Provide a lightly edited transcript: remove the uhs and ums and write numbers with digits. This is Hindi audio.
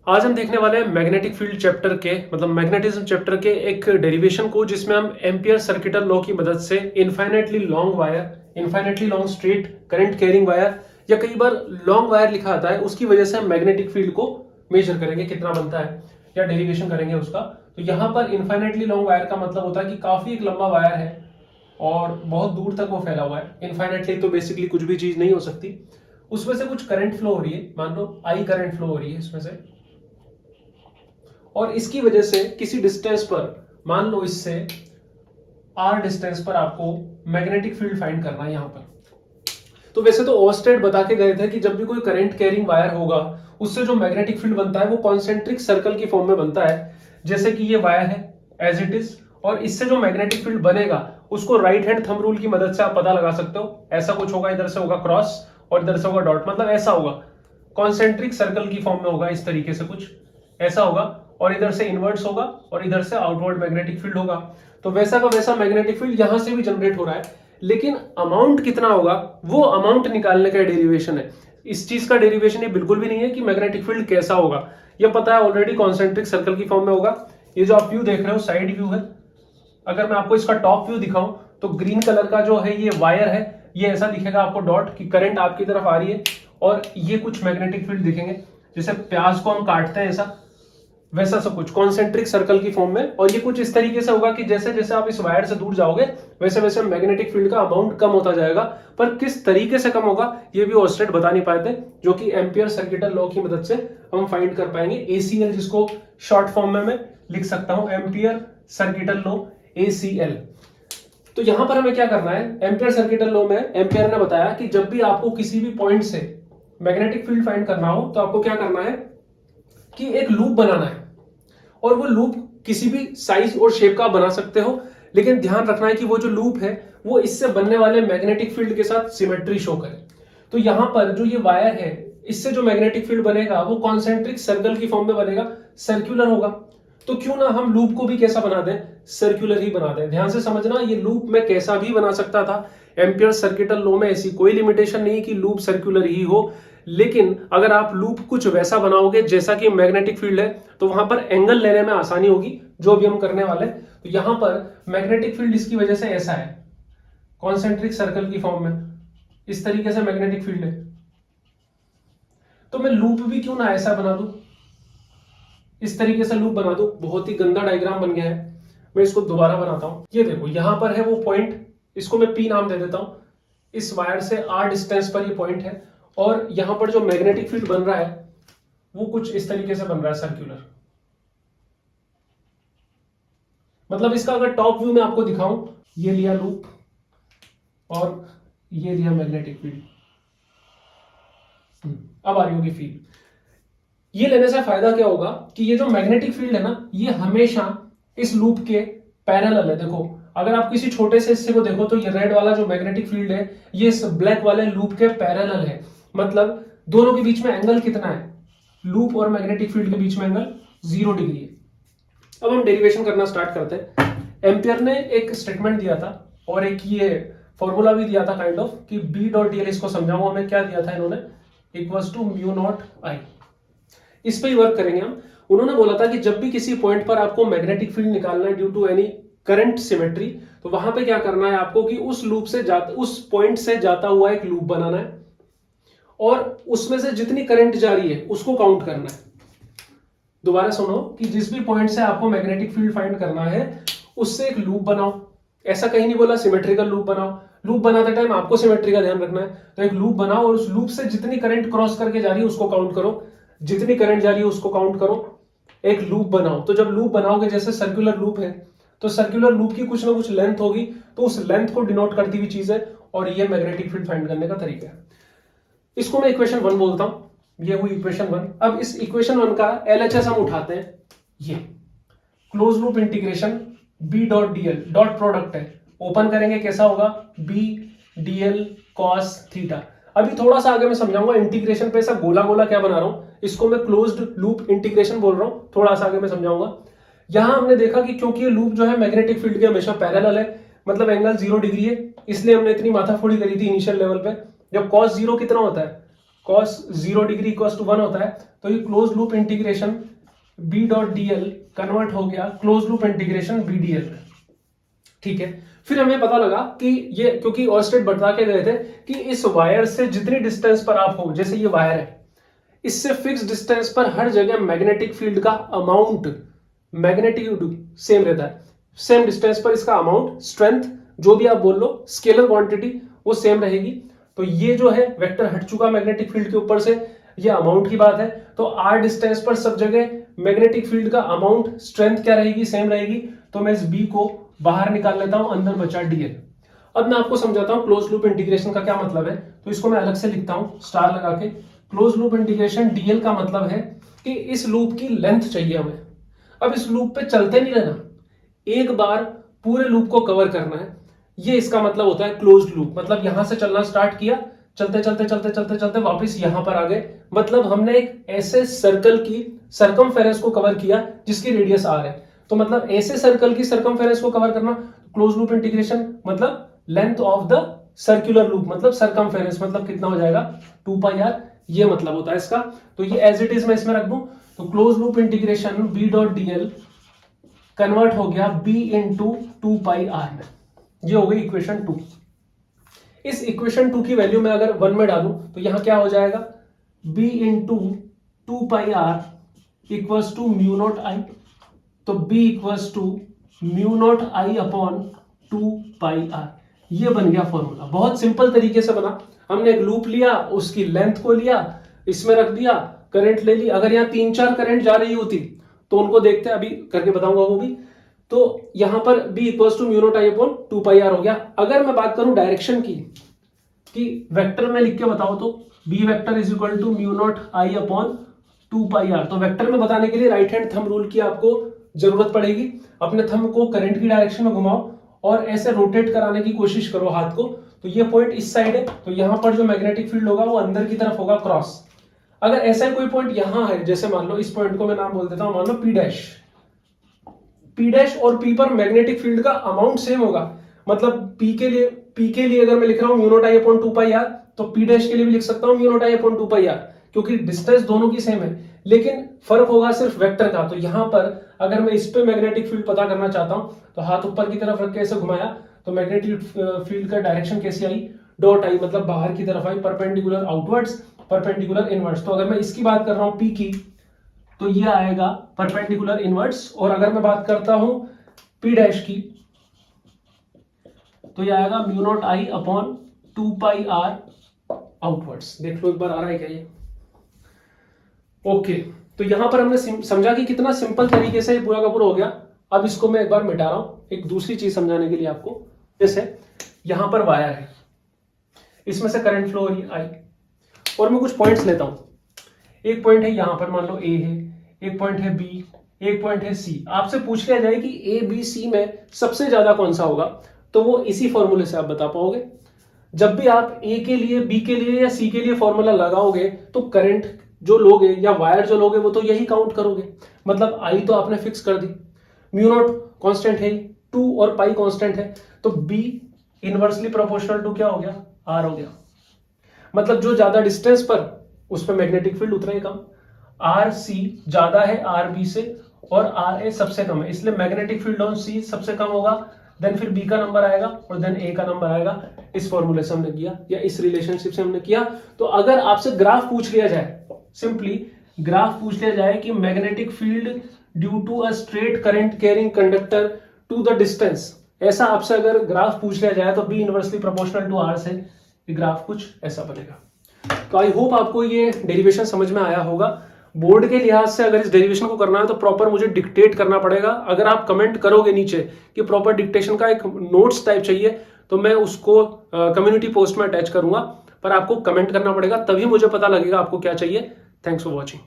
आज हम देखने वाले हैं मैग्नेटिक फील्ड चैप्टर के मतलब मैग्नेटिज्म चैप्टर के एक डेरिवेशन को, जिसमें हम एम्पियर सर्किटल लॉ की मदद से infinitely long wire, infinitely long straight current carrying wire या कई बार लॉन्ग वायर लिखा आता है, उसकी वजह से हम मैग्नेटिक फील्ड को मेजर करेंगे कितना बनता है या डेरिवेशन करेंगे उसका। तो यहाँ पर इनफाइनेटली लॉन्ग वायर का मतलब होता है कि काफी एक लंबा वायर है और बहुत दूर तक वो फैला हुआ है। इनफाइनेटली तो बेसिकली कुछ भी चीज नहीं हो सकती। उसमें से कुछ करंट फ्लो हो रही है, मान लो आई करंट फ्लो हो रही है इसमें से, और इसकी वजह से किसी डिस्टेंस पर, मान लो इससे आर डिस्टेंस पर, आपको मैग्नेटिक फील्ड फाइंड करना है यहां पर। तो वैसे तो ओस्टेड बता के गए थे कि जब भी कोई करंट कैरिंग वायर होगा उससे जो मैग्नेटिक फील्ड बनता है वो कॉन्सेंट्रिक सर्कल की फॉर्म में बनता है, जैसे कि ये वायर है एज इट इज। और इससे जो मैग्नेटिक फील्ड बनेगा उसको राइट हैंड थंब रूल की मदद से आप पता लगा सकते हो। ऐसा कुछ होगा, इधर से होगा क्रॉस और इधर से होगा डॉट, मतलब ऐसा होगा, कॉन्सेंट्रिक सर्कल की फॉर्म में होगा, इस तरीके से कुछ ऐसा होगा। और इधर से इनवर्ट्स होगा और इधर से आउटवर्ड मैग्नेटिक फील्ड होगा। तो वैसा का वैसा मैग्नेटिक फील्ड यहां से भी जनरेट हो रहा है, लेकिन अमाउंट कितना होगा वो अमाउंट निकालने का डेरिवेशन है। इस चीज का डेरिवेशन ये बिल्कुल भी नहीं है कि मैग्नेटिक फील्ड कैसा होगा, ये पता है ऑलरेडी, कॉन्सेंट्रिक सर्कल की फॉर्म में होगा। ये जो आप व्यू देख रहे हो साइड व्यू है। अगर मैं आपको इसका टॉप व्यू दिखाऊं तो ग्रीन कलर का जो है ये वायर है, ये ऐसा दिखेगा आपको डॉट की करंट आपकी तरफ आ रही है, और ये कुछ मैग्नेटिक फील्ड दिखेंगे जैसे प्याज को हम काटते हैं ऐसा, वैसा सब कुछ कॉन्सेंट्रिक सर्कल की फॉर्म में। और ये कुछ इस तरीके से होगा कि जैसे जैसे आप इस वायर से दूर जाओगे वैसे वैसे मैग्नेटिक फील्ड का अमाउंट कम होता जाएगा। पर किस तरीके से कम होगा ये भी ओस्टेड बता नहीं पाए थे, जो कि एम्पियर सर्किटल लॉ की मदद से हम फाइंड कर पाएंगे। एसीएल, जिसको शॉर्ट फॉर्म में मैं लिख सकता हूं, एम्पियर सर्किटल लॉ, एसीएल। तो यहां पर हमें क्या करना है, एम्पियर सर्किटल लॉ में एम्पियर ने बताया कि जब भी आपको किसी भी पॉइंट से मैग्नेटिक फील्ड फाइंड करना हो तो आपको क्या करना है कि एक लूप बनाना है। और वो लूप किसी भी साइज और शेप का बना सकते हो, लेकिन ध्यान रखना है कि वो जो लूप है वो इससे बनने वाले मैग्नेटिक फील्ड के साथ सिमेट्री शो करे। तो यहां पर जो ये वायर है, इससे जो मैग्नेटिक फील्ड बनेगा वो कॉन्सेंट्रिक सर्कल की फॉर्म में बनेगा, सर्कुलर होगा। तो क्यों ना हम लूप को भी कैसा बना दें, सर्कुलर ही बना दें। ध्यान से समझना, ये लूप में कैसा भी बना सकता था। एम्पियर सर्किटल लॉ में ऐसी कोई लिमिटेशन नहीं कि लूप सर्कुलर ही हो, लेकिन अगर आप लूप कुछ वैसा बनाओगे जैसा कि मैग्नेटिक फील्ड है तो वहां पर एंगल लेने में आसानी होगी, जो भी हम करने वाले। तो यहां पर मैग्नेटिक फील्ड इसकी वजह से ऐसा है, कॉन्सेंट्रिक सर्कल की फॉर्म में, इस तरीके से मैग्नेटिक फील्ड है। तो मैं लूप भी क्यों ना ऐसा बना दूं, इस तरीके से लूप बना दूं। बहुत ही गंदा डायग्राम बन गया है, मैं इसको दोबारा बनाता हूं। ये देखो यहां पर है वो पॉइंट, इसको मैं पी नाम दे देता हूं। इस वायर से आर डिस्टेंस पर ये पॉइंट है, और यहां पर जो मैग्नेटिक फील्ड बन रहा है वो कुछ इस तरीके से बन रहा है, सर्कुलर। मतलब इसका अगर टॉप व्यू में आपको दिखाऊं, ये लिया लूप और ये लिया मैग्नेटिक फील्ड। अब आ रही होगी फील्ड। ये लेने से फायदा क्या होगा कि ये जो मैग्नेटिक फील्ड है ना, ये हमेशा इस लूप के पैरेलल है। देखो अगर आप किसी छोटे से हिस्से को देखो तो ये रेड वाला जो मैग्नेटिक फील्ड है ये इस ब्लैक वाले लूप के पैरेलल है। मतलब दोनों के बीच में एंगल कितना है, लूप और मैग्नेटिक फील्ड के बीच में एंगल 0 डिग्री है। अब हम डेरिवेशन करना स्टार्ट करते हैं। एम्पियर ने एक स्टेटमेंट दिया था और एक ये फॉर्मूला भी दिया था काइंड ऑफ, कि बी डॉट डीएल, इसको समझाऊंगा मैं क्या दिया था इन्होंने, इक्वल्स टू म्यू नॉट आई। इस पे ही वर्क करेंगे हम। उन्होंने बोला था कि जब भी किसी पॉइंट पर आपको मैग्नेटिक फील्ड निकालना है due to any current symmetry, तो वहां पे क्या करना है आपको कि उस लूप से जाता, उस पॉइंट से जाता हुआ एक लूप बनाना है और उसमें से जितनी करंट जा रही है उसको काउंट करना है। दोबारा सुनो कि जिस भी पॉइंट से आपको मैग्नेटिक फील्ड फाइंड करना है उससे एक लूप बनाओ। ऐसा कहीं नहीं बोला सिमेट्रिकल लूप बनाओ, लूप बनाते टाइम आपको सिमेट्री का ध्यान रखना है। तो एक लूप बनाओ और उस लूप से जितनी करंट क्रॉस करके जा रही है उसको काउंट करो, जितनी करंट जा रही है उसको काउंट करो, एक लूप बनाओ। तो जब लूप बनाओगे, जैसे सर्कुलर लूप है तो सर्कुलर लूप की कुछ ना कुछ लेंथ होगी, तो उस लेंथ को डिनोट करती हुई चीज है, और ये मैग्नेटिक फील्ड फाइंड करने का तरीका है। इसको मैं इक्वेशन 1 बोलता हूं। ये हुई इक्वेशन 1। अब इस इक्वेशन 1 का एलएचएस हम उठाते हैं। ये close loop integration B dot dl, dot product है, ओपन करेंगे कैसा होगा, बी डीएल कॉस थीटा। अभी थोड़ा सा आगे मैं समझाऊंगा इंटीग्रेशन पे ऐसा गोला गोला क्या बना रहा हूं, इसको मैं क्लोज्ड लूप इंटीग्रेशन बोल रहा हूं, थोड़ा सा आगे मैं समझाऊंगा। यहां हमने देखा कि क्योंकि ये लूप जो है मैग्नेटिक फील्ड के हमेशा पैरेलल है, मतलब एंगल 0 डिग्री है, इसलिए हमने इतनी माथाफोड़ी करी थी इनिशियल लेवल पे। जब कॉस 0 कितना होता है, cos 0 डिग्री इक्वल टू 1 होता है, तो ये close loop integration b dot dl convert हो गया close loop integration b dl में। ठीक है, फिर हमें पता लगा कि ये, क्योंकि ऑर्स्टेड बता के गए थे कि इस वायर से जितनी डिस्टेंस पर आप हो, जैसे ये वायर है, इससे फिक्स डिस्टेंस पर हर जगह मैग्नेटिक फील्ड का अमाउंट मैग्नेटिक सेम रहता है। सेम डिस्टेंस पर इसका अमाउंट, स्ट्रेंथ, जो भी आप बोल लो, स्केलर क्वांटिटी वो सेम रहेगी। तो ये जो है वेक्टर हट चुका मैग्नेटिक फील्ड के ऊपर से, ये अमाउंट की बात है। तो r डिस्टेंस पर सब जगह मैग्नेटिक फील्ड का अमाउंट, स्ट्रेंथ क्या रहेगी, सेम रहेगी। तो मैं इस b को बाहर निकाल लेता हूं, अंदर बचा dl। अब मैं आपको समझाता हूं क्लोज लूप इंटीग्रेशन का क्या मतलब है। तो इसको मैं अलग से लिखता हूं स्टार लगा के। क्लोज लूप इंटीग्रेशन dl का मतलब है कि इस लूप की लेंथ चाहिए हमें। अब इस लूप पे चलते नहीं रहना, एक बार पूरे लूप को कवर करना है, ये इसका मतलब होता है क्लोज्ड लूप। मतलब यहां से चलना स्टार्ट किया, चलते चलते चलते चलते चलते वापस यहां पर आ गए, मतलब हमने एक ऐसे सर्कल की सर्कमफेरेंस को कवर किया जिसकी रेडियस r है। तो मतलब ऐसे सर्कल की सर्कमफेरेंस को कवर करना, क्लोज लूप इंटीग्रेशन मतलब length of the circular loop, मतलब सर्कमफेरेंस, मतलब कितना हो जाएगा 2πr, ये मतलब होता है इसका। तो ये एज इट इज मैं इसमें रख दूं, तो close loop integration b dot dl convert हो गया b इंटू 2πr में। ये हो गई इक्वेशन 2। इस इक्वेशन 2 की वैल्यू मैं अगर 1 में डालूं तो यहां क्या हो जाएगा, b into 2πr equals to mu naught I. तो b equals to mu naught I upon 2πr, ये बन गया फॉर्मूला। बहुत सिंपल तरीके से बना। हमने एक लूप लिया, उसकी लेंथ को लिया, इसमें रख दिया, करंट ले ली। अगर यहाँ 3-4 करंट जा रही होती तो उनको देखते, अभी करके बताऊंगा वो भी। तो यहां पर b equals to mu naught I upon 2πr हो गया। अगर मैं बात करूं डायरेक्शन की, कि वेक्टर में लिख के बताओ, तो b vector is equal to mu naught I upon 2πr। तो वेक्टर में बताने के लिए राइट हैंड थंब रूल की आपको जरूरत पड़ेगी। अपने थंब को करंट की डायरेक्शन में घुमाओ और ऐसे रोटेट कराने की कोशिश करो हाथ को। तो ये पॉइंट इस साइड है, तो यहां पर जो मैग्नेटिक फील्ड होगा वो अंदर की तरफ होगा, क्रॉस। अगर ऐसा कोई पॉइंट यहां है, जैसे मान लो इस पॉइंट को मैं नाम बोल देता हूं, मान लो p डैश। p डैश और p पर मैग्नेटिक फील्ड का अमाउंट सेम होगा। मतलब p के लिए अगर मैं लिख रहा हूं mu naught I upon 2πr, तो p डैश के लिए भी लिख सकता हूं mu naught I upon 2πr, क्योंकि डिस्टेंस दोनों की सेम है। लेकिन फर्क होगा सिर्फ वेक्टर का। तो यहां पर अगर मैं इस पे मैग्नेटिक फील्ड पता करना चाहता हूं, तो हाथ ऊपर की तरफ रख के ऐसे घुमाया, तो मैग्नेटिक फील्ड का डायरेक्शन कैसी आई, डॉट आई, मतलब बाहर की तरफ आई, परपेंडिकुलर आउटवर्ड्स, परपेंडिकुलर इनवर्ड्स। तो अगर मैं इसकी बात कर रहा हूं p की, तो ये आएगा परपेंडिकुलर इनवर्ड्स। और अगर मैं बात करता हूं p डैश की, तो ये आएगा mu naught I upon 2πr outwards. देख लो एक बार आ रहा है क्या ये। ओके, तो यहां पर हमने समझा कि कितना सिंपल तरीके से ये पूरा का पूरा हो गया। अब इसको मैं एक बार मिटा रहा हूं एक दूसरी चीज समझाने के लिए आपको। जैसे यहां पर वायर है, इसमें से करंट फ्लो हो रही है आई, और मैं कुछ पॉइंट्स लेता हूं। एक पॉइंट है यहां पर, मान लो ए है, एक पॉइंट है बी, एक पॉइंट है सी। आपसे पूछ लिया जाए कि ए बी सी में सबसे ज्यादा कौन सा होगा, तो वो इसी फॉर्मूले से आप बता पाओगे। जब भी आप ए के लिए, बी के लिए या सी के लिए फॉर्मूला लगाओगे, तो करंट जो लोगे या वायर जो लोगे वो तो यही काउंट करोगे। मतलब आई तो आपने फिक्स कर दी, म्यू नॉट कांस्टेंट है, 2 और पाई कांस्टेंट है, तो बी इनवर्सली प्रोपोर्शनल टू क्या हो गया, आर हो गया। मतलब जो ज्यादा डिस्टेंस पर उस पर मैग्नेटिक फील्ड उतना ही कम। आर सी ज्यादा है आर बी से, और आर ए सबसे कम है, इसलिए मैग्नेटिक फील्ड ऑन सी सबसे कम होगा। देन फिर बी का नंबर आएगा और देन ए का नंबर आएगा। इस फॉर्मूले से हमने किया, या इस रिलेशनशिप से हमने किया। तो अगर आपसे ग्राफ पूछ लिया जाए, सिंपली ग्राफ पूछ लिया जाए कि magnetic field due to a straight current carrying conductor to the distance, ऐसा आपसे अगर ग्राफ पूछ लिया जाए, तो B inversely proportional to R से ये ग्राफ कुछ ऐसा बनेगा। तो आई होप आपको ये डेरिवेशन समझ में आया होगा। बोर्ड के लिहाज से अगर इस डेरिवेशन को करना है तो प्रॉपर मुझे डिक्टेट करना पड़ेगा। अगर आप कमेंट करोगे नीचे कि प्रॉपर डिक्टेशन का एक नोट्स टाइप चाहिए, तो मैं उसको कम्युनिटी पोस्ट में अटैच करूंगा, पर आपको कमेंट करना पड़ेगा, तभी मुझे पता लगेगा आपको क्या चाहिए। Thanks for watching.